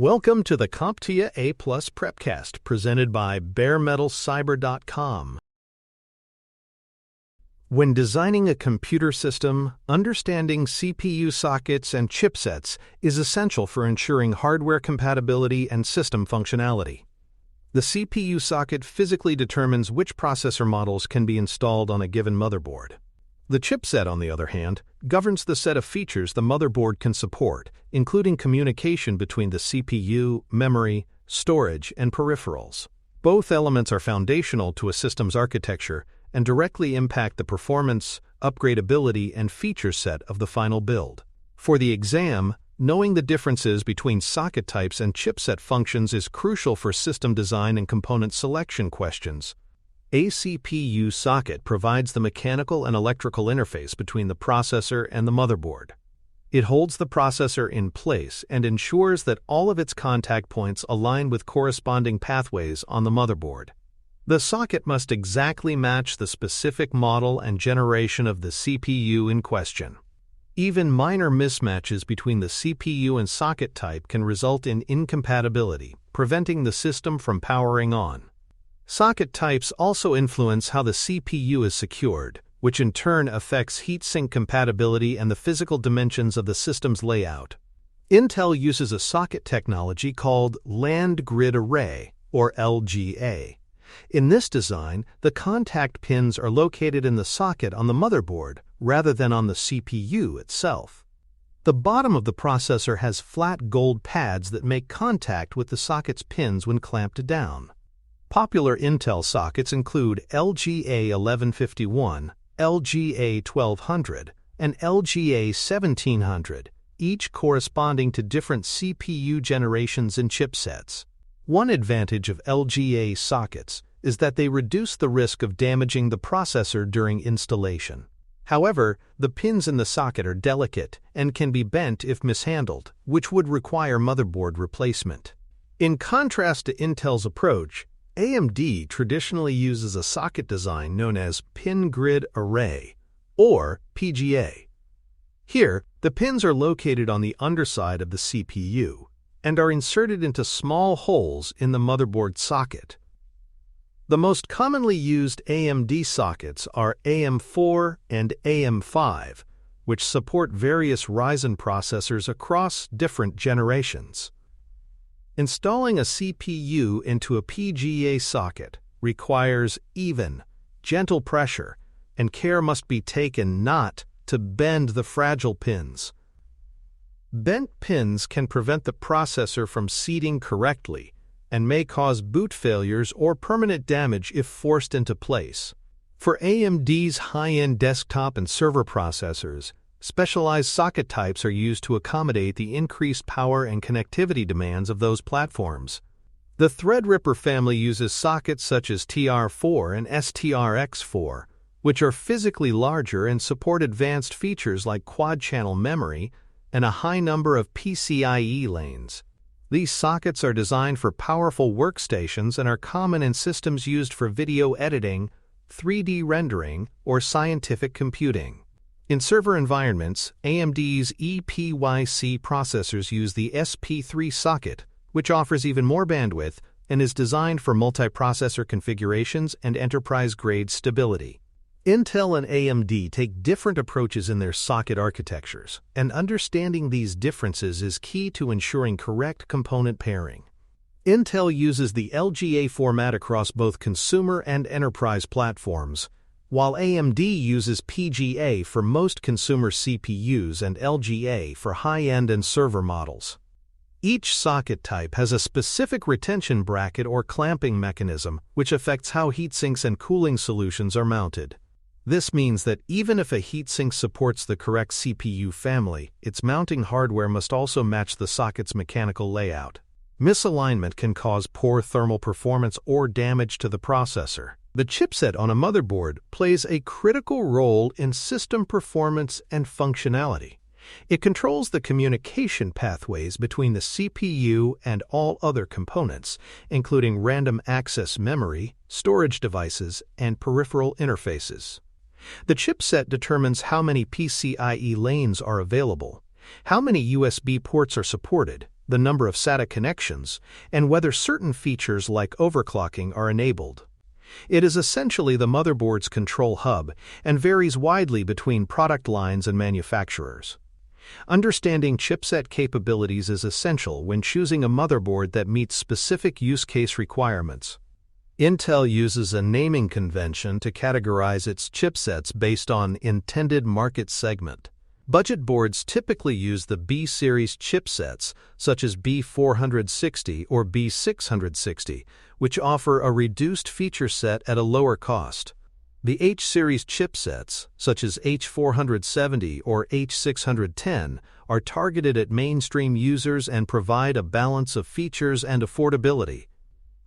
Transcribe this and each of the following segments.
Welcome to the CompTIA A+ Prepcast presented by baremetalcyber.com. When designing a computer system, understanding CPU sockets and chipsets is essential for ensuring hardware compatibility and system functionality. The CPU socket physically determines which processor models can be installed on a given motherboard. The chipset, on the other hand, governs the set of features the motherboard can support, including communication between the CPU, memory, storage, and peripherals. Both elements are foundational to a system's architecture and directly impact the performance, upgradability, and feature set of the final build. For the exam, knowing the differences between socket types and chipset functions is crucial for system design and component selection questions. A CPU socket provides the mechanical and electrical interface between the processor and the motherboard. It holds the processor in place and ensures that all of its contact points align with corresponding pathways on the motherboard. The socket must exactly match the specific model and generation of the CPU in question. Even minor mismatches between the CPU and socket type can result in incompatibility, preventing the system from powering on. Socket types also influence how the CPU is secured, which in turn affects heatsink compatibility and the physical dimensions of the system's layout. Intel uses a socket technology called Land Grid Array, or LGA. In this design, the contact pins are located in the socket on the motherboard rather than on the CPU itself. The bottom of the processor has flat gold pads that make contact with the socket's pins when clamped down. Popular Intel sockets include LGA 1151, LGA 1200, and LGA 1700, each corresponding to different CPU generations and chipsets. One advantage of LGA sockets is that they reduce the risk of damaging the processor during installation. However, the pins in the socket are delicate and can be bent if mishandled, which would require motherboard replacement. In contrast to Intel's approach, AMD traditionally uses a socket design known as Pin Grid Array, or PGA. Here, the pins are located on the underside of the CPU and are inserted into small holes in the motherboard socket. The most commonly used AMD sockets are AM4 and AM5, which support various Ryzen processors across different generations. Installing a CPU into a PGA socket requires even, gentle pressure, and care must be taken not to bend the fragile pins. Bent pins can prevent the processor from seating correctly and may cause boot failures or permanent damage if forced into place. For AMD's high-end desktop and server processors, specialized socket types are used to accommodate the increased power and connectivity demands of those platforms. The Threadripper family uses sockets such as TR4 and STRX4, which are physically larger and support advanced features like quad-channel memory and a high number of PCIe lanes. These sockets are designed for powerful workstations and are common in systems used for video editing, 3D rendering, or scientific computing. In server environments, AMD's EPYC processors use the SP3 socket, which offers even more bandwidth and is designed for multiprocessor configurations and enterprise-grade stability. Intel and AMD take different approaches in their socket architectures, and understanding these differences is key to ensuring correct component pairing. Intel uses the LGA format across both consumer and enterprise platforms, while AMD uses PGA for most consumer CPUs and LGA for high-end and server models. Each socket type has a specific retention bracket or clamping mechanism which affects how heatsinks and cooling solutions are mounted. This means that even if a heatsink supports the correct CPU family, its mounting hardware must also match the socket's mechanical layout. Misalignment can cause poor thermal performance or damage to the processor. The chipset on a motherboard plays a critical role in system performance and functionality. It controls the communication pathways between the CPU and all other components, including random access memory, storage devices, and peripheral interfaces. The chipset determines how many PCIe lanes are available, how many USB ports are supported, the number of SATA connections, and whether certain features like overclocking are enabled. It is essentially the motherboard's control hub and varies widely between product lines and manufacturers. Understanding chipset capabilities is essential when choosing a motherboard that meets specific use case requirements. Intel uses a naming convention to categorize its chipsets based on intended market segment. Budget boards typically use the B-series chipsets, such as B460 or B660, which offer a reduced feature set at a lower cost. The H-series chipsets, such as H470 or H610, are targeted at mainstream users and provide a balance of features and affordability.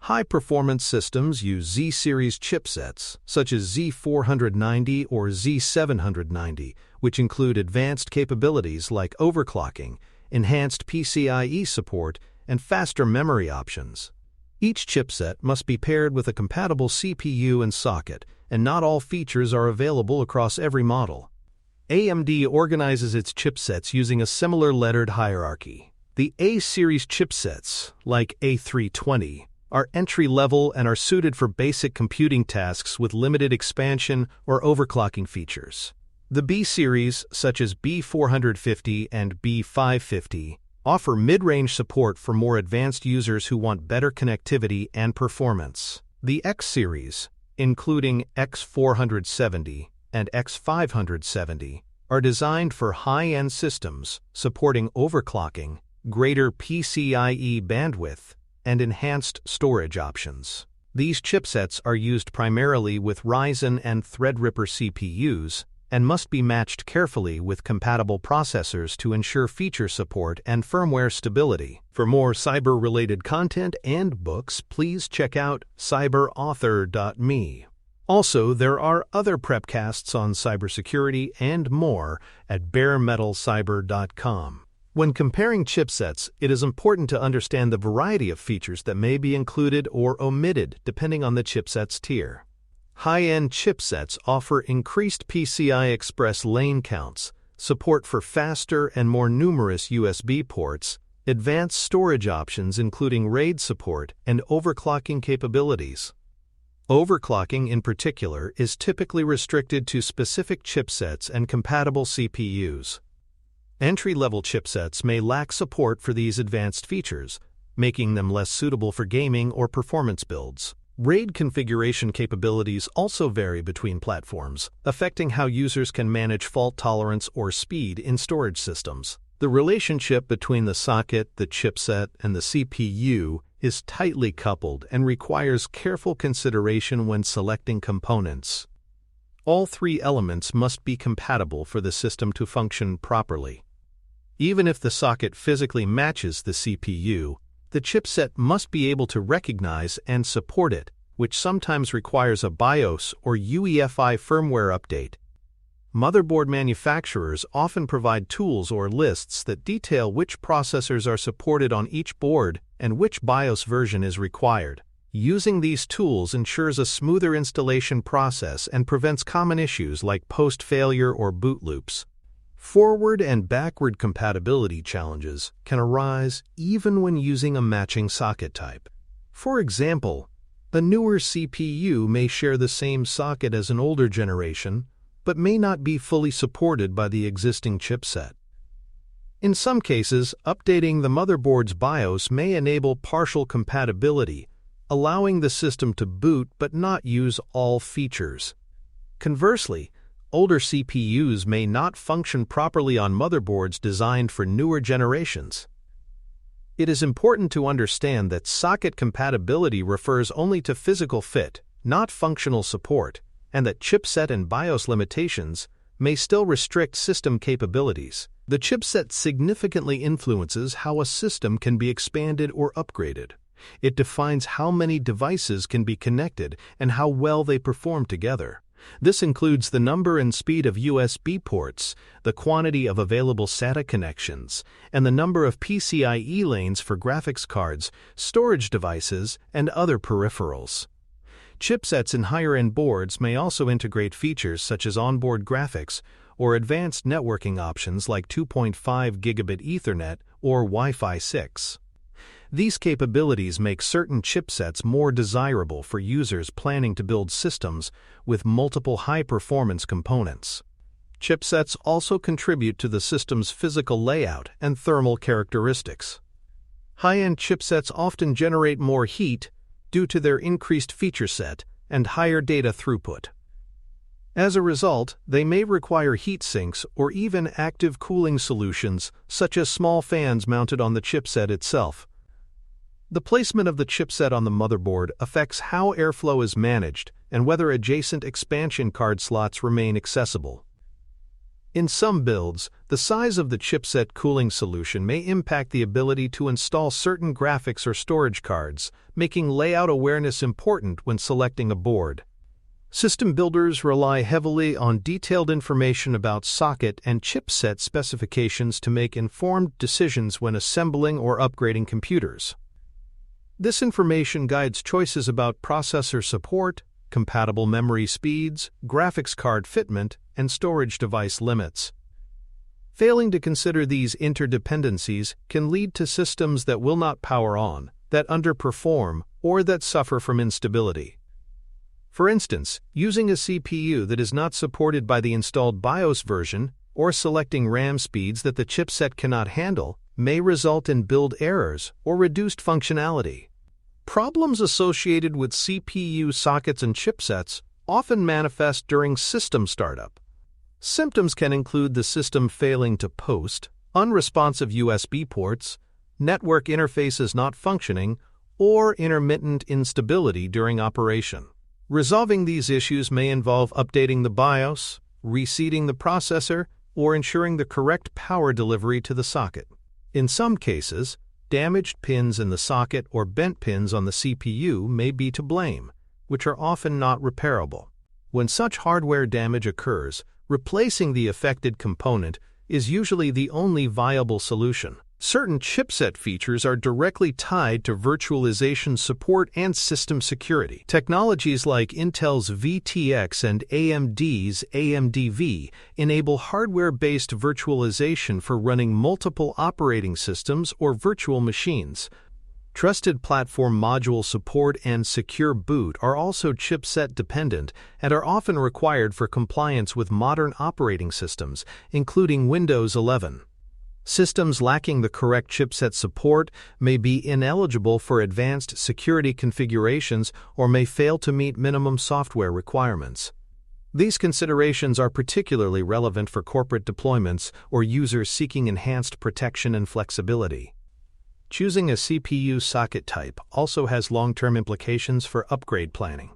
High-performance systems use Z-series chipsets, such as Z490 or Z790, which include advanced capabilities like overclocking, enhanced PCIe support, and faster memory options. Each chipset must be paired with a compatible CPU and socket, and not all features are available across every model. AMD organizes its chipsets using a similar lettered hierarchy. The A-series chipsets, like A320, are entry-level and are suited for basic computing tasks with limited expansion or overclocking features. The B-series, such as B450 and B550, offer mid-range support for more advanced users who want better connectivity and performance. The X-series, including X470 and X570, are designed for high-end systems supporting overclocking, greater PCIe bandwidth, and enhanced storage options. These chipsets are used primarily with Ryzen and Threadripper CPUs and must be matched carefully with compatible processors to ensure feature support and firmware stability. For more cyber-related content and books, please check out cyberauthor.me. Also, there are other prepcasts on cybersecurity and more at baremetalcyber.com. When comparing chipsets, it is important to understand the variety of features that may be included or omitted depending on the chipset's tier. High-end chipsets offer increased PCI Express lane counts, support for faster and more numerous USB ports, advanced storage options including RAID support, and overclocking capabilities. Overclocking in particular is typically restricted to specific chipsets and compatible CPUs. Entry-level chipsets may lack support for these advanced features, making them less suitable for gaming or performance builds. RAID configuration capabilities also vary between platforms, affecting how users can manage fault tolerance or speed in storage systems. The relationship between the socket, the chipset, and the CPU is tightly coupled and requires careful consideration when selecting components. All three elements must be compatible for the system to function properly. Even if the socket physically matches the CPU, the chipset must be able to recognize and support it, which sometimes requires a BIOS or UEFI firmware update. Motherboard manufacturers often provide tools or lists that detail which processors are supported on each board and which BIOS version is required. Using these tools ensures a smoother installation process and prevents common issues like post-failure or boot loops. Forward and backward compatibility challenges can arise even when using a matching socket type. For example, a newer CPU may share the same socket as an older generation, but may not be fully supported by the existing chipset. In some cases, updating the motherboard's BIOS may enable partial compatibility, allowing the system to boot but not use all features. Conversely, older CPUs may not function properly on motherboards designed for newer generations. It is important to understand that socket compatibility refers only to physical fit, not functional support, and that chipset and BIOS limitations may still restrict system capabilities. The chipset significantly influences how a system can be expanded or upgraded. It defines how many devices can be connected and how well they perform together. This includes the number and speed of USB ports, the quantity of available SATA connections, and the number of PCIe lanes for graphics cards, storage devices, and other peripherals. Chipsets in higher-end boards may also integrate features such as onboard graphics or advanced networking options like 2.5 gigabit Ethernet or Wi-Fi 6. These capabilities make certain chipsets more desirable for users planning to build systems with multiple high-performance components. Chipsets also contribute to the system's physical layout and thermal characteristics. High-end chipsets often generate more heat due to their increased feature set and higher data throughput. As a result, they may require heat sinks or even active cooling solutions, such as small fans mounted on the chipset itself. The placement of the chipset on the motherboard affects how airflow is managed and whether adjacent expansion card slots remain accessible. In some builds, the size of the chipset cooling solution may impact the ability to install certain graphics or storage cards, making layout awareness important when selecting a board. System builders rely heavily on detailed information about socket and chipset specifications to make informed decisions when assembling or upgrading computers. This information guides choices about processor support, compatible memory speeds, graphics card fitment, and storage device limits. Failing to consider these interdependencies can lead to systems that will not power on, that underperform, or that suffer from instability. For instance, using a CPU that is not supported by the installed BIOS version or selecting RAM speeds that the chipset cannot handle may result in build errors or reduced functionality. Problems associated with CPU sockets and chipsets often manifest during system startup. Symptoms can include the system failing to post, unresponsive USB ports, network interfaces not functioning, or intermittent instability during operation. Resolving these issues may involve updating the BIOS, reseating the processor, or ensuring the correct power delivery to the socket. In some cases, damaged pins in the socket or bent pins on the CPU may be to blame, which are often not repairable. When such hardware damage occurs, replacing the affected component is usually the only viable solution. Certain chipset features are directly tied to virtualization support and system security. Technologies like Intel's VTX and AMD's AMD-V enable hardware-based virtualization for running multiple operating systems or virtual machines. Trusted platform module support and secure boot are also chipset dependent and are often required for compliance with modern operating systems, including Windows 11. Systems lacking the correct chipset support may be ineligible for advanced security configurations or may fail to meet minimum software requirements. These considerations are particularly relevant for corporate deployments or users seeking enhanced protection and flexibility. Choosing a CPU socket type also has long-term implications for upgrade planning.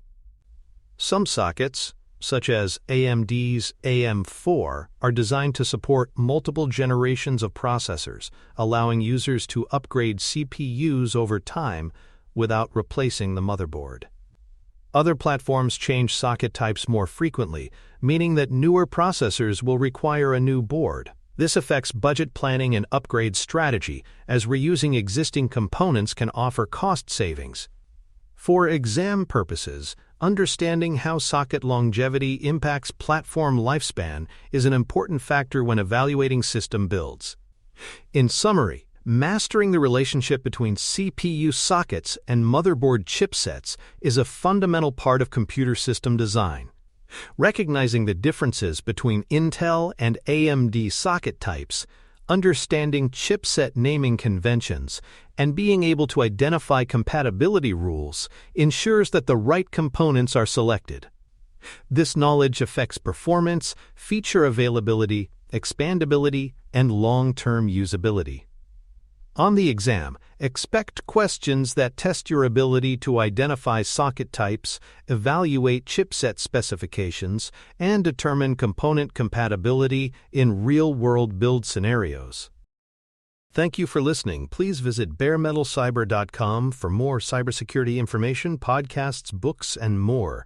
Some sockets, such as AMD's AM4, are designed to support multiple generations of processors, allowing users to upgrade CPUs over time without replacing the motherboard. Other platforms change socket types more frequently, meaning that newer processors will require a new board. This affects budget planning and upgrade strategy, as reusing existing components can offer cost savings. For exam purposes, understanding how socket longevity impacts platform lifespan is an important factor when evaluating system builds. In summary, mastering the relationship between CPU sockets and motherboard chipsets is a fundamental part of computer system design. Recognizing the differences between Intel and AMD socket types, understanding chipset naming conventions, and being able to identify compatibility rules ensures that the right components are selected. This knowledge affects performance, feature availability, expandability, and long-term usability. On the exam, expect questions that test your ability to identify socket types, evaluate chipset specifications, and determine component compatibility in real-world build scenarios. Thank you for listening. Please visit baremetalcyber.com for more cybersecurity information, podcasts, books, and more.